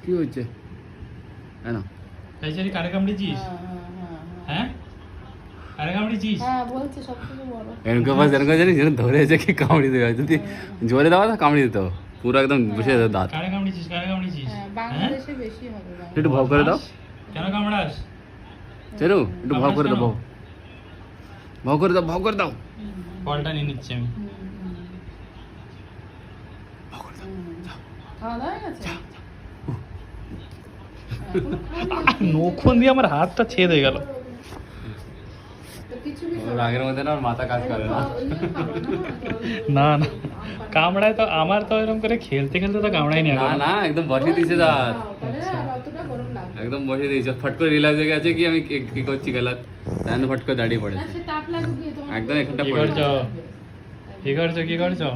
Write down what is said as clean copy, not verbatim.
কি হচ্ছে? না তাইছারি কারে কামড়েছিস? হ্যাঁ কারে কামড়েছিস? হ্যাঁ বলছে সবথেকে বড়। এরকম বাস এরকম জানিস যেন ধরে এসে কি কামড়ি দেবে, যদি জোরে দেওয়া না কামড়ি দিত পুরো একদম বসে যেত দাঁত। কারে কামড়েছিস? কারে কামড়েছিস? হ্যাঁ বাংলাদেশে বেশি হবে। একটু ভাব করে দাও কেন কামড়াস? চেরু, একটু ভাব করে দাও, ভাব করে দাও, ভাব করে দাও। বলটা নিয়ে নিচ্ছি আমি। খাওয়া দাওয়া হয়ে গেছে? নখন দিয়ে আমার হাতটা ছেদ হয়ে গেল। তো কিছু কিছু ওর আগের মধ্যে না ওর মাথা কাজ করে না। না না কামড়ায় তো আমার তো এরকম করে খেলতে খেলতে তো কামড়াই নি না এখন। না একদম বসে দিয়েছে দাঁত, তাহলে আর অতটা গরম লাগবে না। একদম বসে দিয়েছে। ফট করে রিলাইজ হয়ে গেছে কি আমি কি করছি গেলাত, তাই ফট করে দাঁড়িয়ে না পড়েছে সে তাপ লাগুক দিয়ে তোমার একদম এখানটা কি পড়ে করছো? কি করছো? কি করছো?